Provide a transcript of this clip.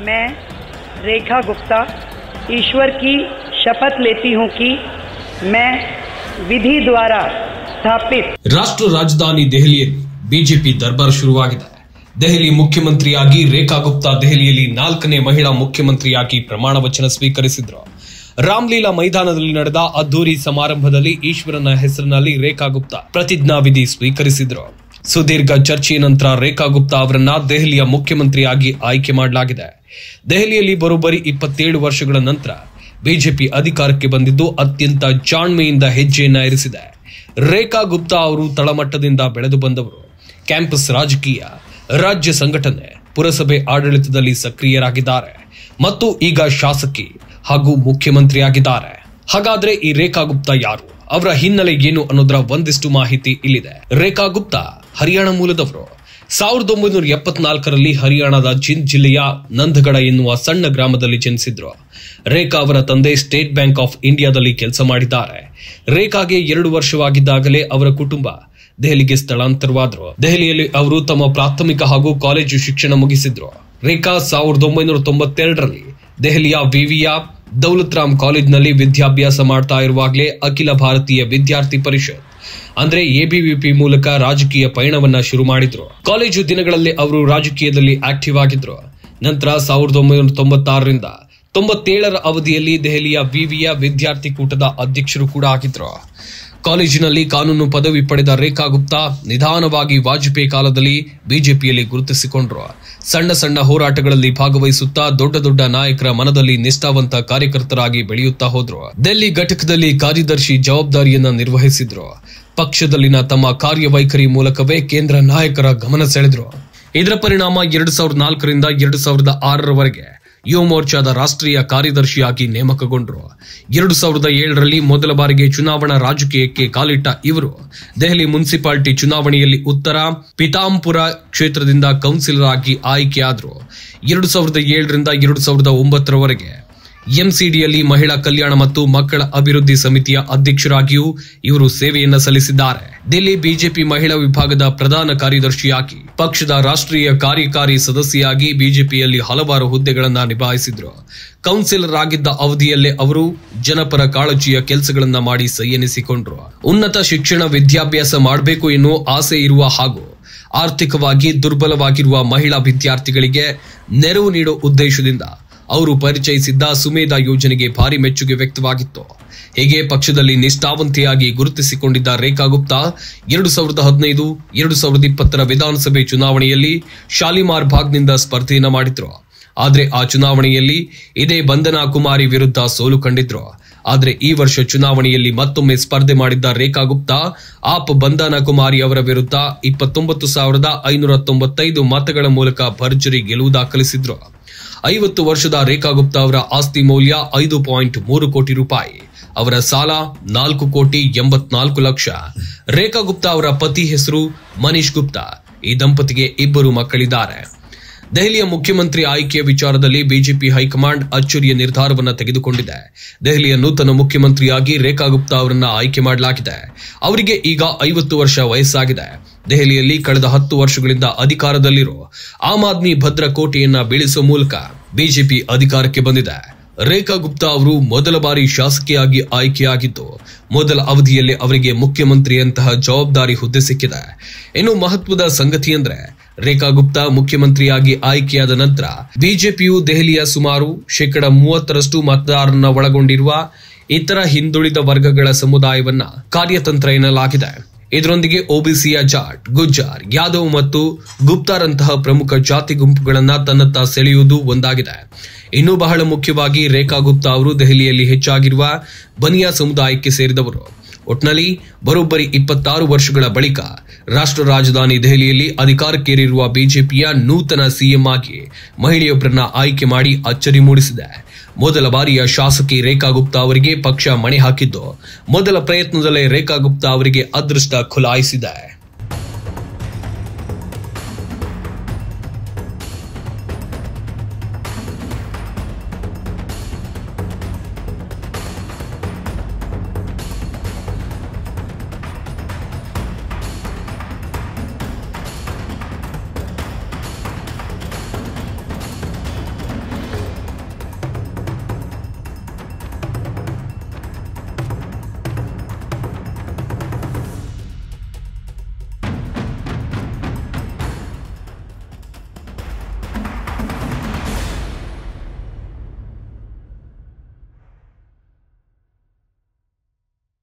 मैं रेखा गुप्ता ईश्वर की शपथ लेती हूं कि मैं विधि द्वारा स्थापित ರಾಷ್ಟ್ರ ರಾಜಧಾನಿ ದೆಹಲಿಯಲ್ಲಿ ಬಿಜೆಪಿ ದರ್ಬಾರ್ ಶುರುವಾಗಿದೆ. ದೆಹಲಿ ಮುಖ್ಯಮಂತ್ರಿಯಾಗಿ ರೇಖಾ ಗುಪ್ತಾ ದೆಹಲಿಯಲ್ಲಿ 4ನೇ ಮಹಿಳಾ ಮುಖ್ಯಮಂತ್ರಿಯಾಗಿ ಪ್ರಮಾಣ ವಚನ ಸ್ವೀಕರಿಸಿದ್ರು. ರಾಮ್ಲೀಲಾ ಮೈದಾನದಲ್ಲಿ ನಡೆದ ಅದ್ದೂರಿ ಸಮಾರಂಭದಲ್ಲಿ ಈಶ್ವರನ ಹೆಸರಿನಲ್ಲಿ ರೇಖಾ ಗುಪ್ತಾ ಪ್ರತಿಜ್ಞಾವಿಧಿ ಸ್ವೀಕರಿಸಿದ್ರು. ಸುದೀರ್ಘ ಚರ್ಚೆಯ ನಂತರ ರೇಖಾ ಗುಪ್ತಾ ಅವರನ್ನ ದೆಹಲಿಯ ಮುಖ್ಯಮಂತ್ರಿಯಾಗಿ ಆಯ್ಕೆ ಮಾಡಲಾಗಿದೆ. ದೆಹಲಿಯಲ್ಲಿ ಬರೋಬ್ಬರಿ 27 ವರ್ಷಗಳ ನಂತರ ಬಿಜೆಪಿ ಅಧಿಕಾರಕ್ಕೆ ಬಂದಿದ್ದು ಅತ್ಯಂತ ಜಾಣ್ಮೆಯಿಂದ ಹೆಜ್ಜೆಯನ್ನ ಇರಿಸಿದೆ. ರೇಖಾ ಗುಪ್ತಾ ಅವರು ತಳಮಟ್ಟದಿಂದ ಬೆಳೆದು ಬಂದವರು. ಕ್ಯಾಂಪಸ್ ರಾಜಕೀಯ, ರಾಜ್ಯ ಸಂಘಟನೆ, ಪುರಸಭೆ ಆಡಳಿತದಲ್ಲಿ ಸಕ್ರಿಯರಾಗಿದ್ದಾರೆ ಮತ್ತು ಈಗ ಶಾಸಕಿ ಹಾಗೂ ಮುಖ್ಯಮಂತ್ರಿಯಾಗಿದ್ದಾರೆ. ಹಾಗಾದ್ರೆ ಈ ರೇಖಾ ಗುಪ್ತಾ ಯಾರು, ಅವರ ಹಿನ್ನೆಲೆ ಏನು ಅನ್ನೋದರ ಒಂದಿಷ್ಟು ಮಾಹಿತಿ ಇಲ್ಲಿದೆ. ರೇಖಾ ಗುಪ್ತಾ ಹರಿಯಾಣ ಮೂಲದವರು. 1974ರಲ್ಲಿ ಹರಿಯಾಣದ ಜಿಂದ್ ಜಿಲ್ಲೆಯ ನಂದಗಡ ಎನ್ನುವ ಸಣ್ಣ ಗ್ರಾಮದಲ್ಲಿ ಜನಿಸಿದ್ರು. ರೇಖಾ ಅವರ ತಂದೆ ಸ್ಟೇಟ್ ಬ್ಯಾಂಕ್ ಆಫ್ ಇಂಡಿಯಾದಲ್ಲಿ ಕೆಲಸ ಮಾಡಿದ್ದಾರೆ. ರೇಖಾಗೆ 2 ವರ್ಷವಾಗಿದ್ದಾಗಲೇ ಅವರ ಕುಟುಂಬ ದೆಹಲಿಗೆ ಸ್ಥಳಾಂತರವಾದರು. ದೆಹಲಿಯಲ್ಲಿ ಅವರು ತಮ್ಮ ಪ್ರಾಥಮಿಕ ಹಾಗೂ ಕಾಲೇಜು ಶಿಕ್ಷಣ ಮುಗಿಸಿದ್ರು. ರೇಖಾ 1992ರಲ್ಲಿ ದೆಹಲಿಯ ವಿವಿಯ ದೌಲತ್ ರಾಮ್ ಕಾಲೇಜಿನಲ್ಲಿ ವಿದ್ಯಾಭ್ಯಾಸ ಮಾಡ್ತಾ ಇರುವಾಗಲೇ ಅಖಿಲ ಭಾರತೀಯ ವಿದ್ಯಾರ್ಥಿ ಪರಿಷತ್ ಅಂದ್ರೆ ಎಬಿವಿಪಿ ಮೂಲಕ ರಾಜಕೀಯ ಪಯಣವನ್ನ ಶುರು ಮಾಡಿದ್ರು. ಕಾಲೇಜು ದಿನಗಳಲ್ಲಿ ಅವರು ರಾಜಕೀಯದಲ್ಲಿ ಆಕ್ಟಿವ್ ಆಗಿದ್ರು. ನಂತರ 1996ರಿಂದ 97ರ ಅವಧಿಯಲ್ಲಿ ದೆಹಲಿಯ ವಿವಿಯ ವಿದ್ಯಾರ್ಥಿ ಕೂಟದ ಅಧ್ಯಕ್ಷರು ಕೂಡ ಆಗಿದ್ರು. ಕಾಲೇಜಿನಲ್ಲಿ ಕಾನೂನು ಪದವಿ ಪಡೆದ ರೇಖಾ ಗುಪ್ತಾ ನಿಧಾನವಾಗಿ ವಾಜಪೇಯಿ ಕಾಲದಲ್ಲಿ ಬಿಜೆಪಿಯಲ್ಲಿ ಗುರುತಿಸಿಕೊಂಡ್ರು. ಸಣ್ಣ ಸಣ್ಣ ಹೋರಾಟಗಳಲ್ಲಿ ಭಾಗವಹಿಸುತ್ತಾ ದೊಡ್ಡ ದೊಡ್ಡ ನಾಯಕರ ಮನದಲ್ಲಿ ನಿಷ್ಠಾವಂತ ಕಾರ್ಯಕರ್ತರಾಗಿ ಬೆಳೆಯುತ್ತಾ ಹೋದ್ರು. ದಿಲ್ಲಿ ಘಟಕದಲ್ಲಿ ಕಾರ್ಯದರ್ಶಿ ಜವಾಬ್ದಾರಿಯನ್ನ ನಿರ್ವಹಿಸಿದ್ರು. ಪಕ್ಷದಲ್ಲಿನ ತಮ್ಮ ಕಾರ್ಯವೈಖರಿ ಮೂಲಕವೇ ಕೇಂದ್ರ ನಾಯಕರ ಗಮನ ಸೆಳೆದ್ರು. ಇದರ ಪರಿಣಾಮ 2004ರಿಂದ 2006ರವರೆಗೆ ಯುವ ಮೋರ್ಚಾದ ರಾಷ್ಟ್ರೀಯ ಕಾರ್ಯದರ್ಶಿಯಾಗಿ ನೇಮಕಗೊಂಡರು. 2007ರಲ್ಲಿ ಮೊದಲ ಬಾರಿಗೆ ಚುನಾವಣಾ ರಾಜಕೀಯಕ್ಕೆ ಕಾಲಿಟ್ಟ ಇವರು ದೆಹಲಿ ಮುನ್ಸಿಪಾಲಿಟಿ ಚುನಾವಣೆಯಲ್ಲಿ ಉತ್ತರ ಪಿತಾಂಪುರ ಕ್ಷೇತ್ರದಿಂದ ಕೌನ್ಸಿಲರ್ ಆಗಿ ಆಯ್ಕೆಯಾದರು. 2007ರಿಂದ 2009ರವರೆಗೆ ಎಂಸಿಡಿಯಲ್ಲಿ ಮಹಿಳಾ ಕಲ್ಯಾಣ ಮತ್ತು ಮಕ್ಕಳ ಅಭಿವೃದ್ಧಿ ಸಮಿತಿಯ ಅಧ್ಯಕ್ಷರಾಗಿಯೂ ಇವರು ಸೇವೆಯನ್ನ ಸಲ್ಲಿಸಿದ್ದಾರೆ. ದಿಲ್ಲಿ ಬಿಜೆಪಿ ಮಹಿಳಾ ವಿಭಾಗದ ಪ್ರಧಾನ ಕಾರ್ಯದರ್ಶಿಯಾಗಿ, ಪಕ್ಷದ ರಾಷ್ಟ್ರೀಯ ಕಾರ್ಯಕಾರಿ ಸದಸ್ಯೆಯಾಗಿ ಬಿಜೆಪಿಯಲ್ಲಿ ಹಲವಾರು ಹುದ್ದೆಗಳನ್ನ ನಿಭಾಯಿಸಿದ್ರು. ಕೌನ್ಸಿಲರ್ ಆಗಿದ್ದ ಅವಧಿಯಲ್ಲೇ ಅವರು ಜನಪರ ಕಾಳಜಿಯ ಕೆಲಸಗಳನ್ನ ಮಾಡಿ ಸೈ ಎನಿಸಿಕೊಂಡ್ರು. ಉನ್ನತ ಶಿಕ್ಷಣ ವಿದ್ಯಾಭ್ಯಾಸ ಮಾಡಬೇಕು ಎನ್ನುವ ಆಸೆ ಇರುವ ಹಾಗೂ ಆರ್ಥಿಕವಾಗಿ ದುರ್ಬಲವಾಗಿರುವ ಮಹಿಳಾ ವಿದ್ಯಾರ್ಥಿಗಳಿಗೆ ನೆರವು ನೀಡುವ ಉದ್ದೇಶದಿಂದ ಅವರು ಪರಿಚಯಿಸಿದ್ದ ಸುಮೇಧಾ ಯೋಜನೆಗೆ ಭಾರಿ ಮೆಚ್ಚುಗೆ ವ್ಯಕ್ತವಾಗಿತ್ತು. ಹೀಗೆ ಪಕ್ಷದಲ್ಲಿ ನಿಷ್ಠಾವಂತೆಯಾಗಿ ಗುರುತಿಸಿಕೊಂಡಿದ್ದ ರೇಖಾ ಗುಪ್ತಾ 2015, 2020ರ ವಿಧಾನಸಭೆ ಚುನಾವಣೆಯಲ್ಲಿ ಶಾಲಿಮಾರ್ ಭಾಗ್ನಿಂದ ಸ್ಪರ್ಧೆಯನ್ನ ಮಾಡಿದ್ರು. ಆದ್ರೆ ಆ ಚುನಾವಣೆಯಲ್ಲಿ ಇದೇ ಬಂಧನಾ ಕುಮಾರಿ ವಿರುದ್ಧ ಸೋಲು ಕಂಡಿದ್ರು. ಆದ್ರೆ ಈ ವರ್ಷ ಚುನಾವಣೆಯಲ್ಲಿ ಮತ್ತೊಮ್ಮೆ ಸ್ಪರ್ಧೆ ಮಾಡಿದ್ದ ರೇಖಾ ಗುಪ್ತಾ ಆಪ್ ಬಂಧನಾ ಕುಮಾರಿ ಅವರ ವಿರುದ್ಧ 29,595 ಮತಗಳ ಮೂಲಕ ಭರ್ಜರಿ ಗೆಲುವು ದಾಖಲಿಸಿದ್ರು. 50 ವರ್ಷದ ರೇಖಾ ಗುಪ್ತಾ ಅವರ ಆಸ್ತಿ ಮೌಲ್ಯ 5.3 ಕೋಟಿ ರೂಪಾಯಿ. ಅವರ ಸಾಲ 4,84,00,000. ರೇಖಾ ಗುಪ್ತಾ ಅವರ ಪತಿ ಹೆಸರು ಮನೀಶ್ ಗುಪ್ತಾ. ಈ ದಂಪತಿಗೆ 2 ಮಕ್ಕಳಿದ್ದಾರೆ. ದೆಹಲಿಯ ಮುಖ್ಯಮಂತ್ರಿ ಆಯ್ಕೆಯ ವಿಚಾರದಲ್ಲಿ ಬಿಜೆಪಿ ಹೈಕಮಾಂಡ್ ಅಚ್ಚರಿಯ ನಿರ್ಧಾರವನ್ನು ತೆಗೆದುಕೊಂಡಿದೆ. ದೆಹಲಿಯ ನೂತನ ಮುಖ್ಯಮಂತ್ರಿಯಾಗಿ ರೇಖಾ ಗುಪ್ತಾ ಅವರನ್ನ ಆಯ್ಕೆ ಮಾಡಲಾಗಿದೆ. ಅವರಿಗೆ ಈಗ 50 ವರ್ಷ ವಯಸ್ಸಾಗಿದೆ. ದೆಹಲಿಯಲ್ಲಿ ಕಳೆದ 10 ವರ್ಷಗಳಿಂದ ಅಧಿಕಾರದಲ್ಲಿರೋ ಆಮ್ ಆದ್ಮಿ ಭದ್ರಕೋಟೆಯನ್ನ ಬೀಳಿಸುವ ಮೂಲಕ ಬಿಜೆಪಿ ಅಧಿಕಾರಕ್ಕೆ ಬಂದಿದೆ. ರೇಖಾ ಗುಪ್ತಾ ಅವರು ಮೊದಲ ಬಾರಿ ಶಾಸಕಿಯಾಗಿ ಆಯ್ಕೆಯಾಗಿದ್ದು ಮೊದಲ ಅವಧಿಯಲ್ಲೇ ಅವರಿಗೆ ಮುಖ್ಯಮಂತ್ರಿಯಂತಹ ಜವಾಬ್ದಾರಿ ಹುದ್ದೆ ಸಿಕ್ಕಿದೆ. ಇನ್ನು ಮಹತ್ವದ ಸಂಗತಿ ಅಂದ್ರೆ ರೇಖಾ ಗುಪ್ತಾ ಮುಖ್ಯಮಂತ್ರಿಯಾಗಿ ಆಯ್ಕೆಯಾದ ನಂತರ ಬಿಜೆಪಿಯು ದೆಹಲಿಯ ಸುಮಾರು 30% ಮತದಾರರನ್ನ ಒಳಗೊಂಡಿರುವ ಇತರ ಹಿಂದುಳಿದ ವರ್ಗಗಳ ಸಮುದಾಯವನ್ನ ಕಾರ್ಯತಂತ್ರ ಎನ್ನಲಾಗಿದೆ. ಇದರೊಂದಿಗೆ ಒಬಿಸಿಯ ಜಾಟ್, ಗುಜ್ಜಾರ್, ಯಾದವ್ ಮತ್ತು ಗುಪ್ತಾರಂತಹ ಪ್ರಮುಖ ಜಾತಿ ಗುಂಪುಗಳನ್ನ ತನ್ನತ್ತ ಸೆಳೆಯುವುದು ಒಂದಾಗಿದೆ. ಇನ್ನೂ ಬಹಳ ಮುಖ್ಯವಾಗಿ ರೇಖಾ ಗುಪ್ತಾ ಅವರು ದೆಹಲಿಯಲ್ಲಿ ಹೆಚ್ಚಾಗಿರುವ ಬನಿಯಾ ಸಮುದಾಯಕ್ಕೆ ಸೇರಿದವರು. ಒಟ್ನಲ್ಲಿ ಬರೋಬ್ಬರಿ 26 ವರ್ಷಗಳ ಬಳಿಕ ರಾಷ್ಟ್ರ ರಾಜಧಾನಿ ದೆಹಲಿಯಲ್ಲಿ ಅಧಿಕಾರಕ್ಕೇರಿರುವ ಬಿಜೆಪಿಯ ನೂತನ ಸಿಎಂ ಆಗಿ ಮಹಿಳೆಯೊಬ್ಬರನ್ನ ಆಯ್ಕೆ ಮಾಡಿ ಅಚ್ಚರಿ ಮೂಡಿಸಿದೆ. ಮೊದಲ ಬಾರಿಯ ಶಾಸಕಿ ರೇಖಾ ಗುಪ್ತಾ ಅವರಿಗೆ ಪಕ್ಷ ಮಣೆ ಹಾಕಿದ್ದು ಮೊದಲ ಪ್ರಯತ್ನದಲ್ಲೇ ರೇಖಾ ಗುಪ್ತಾ ಅವರಿಗೆ ಅದೃಷ್ಟ ಖುಲಾಯಿಸಿದೆ.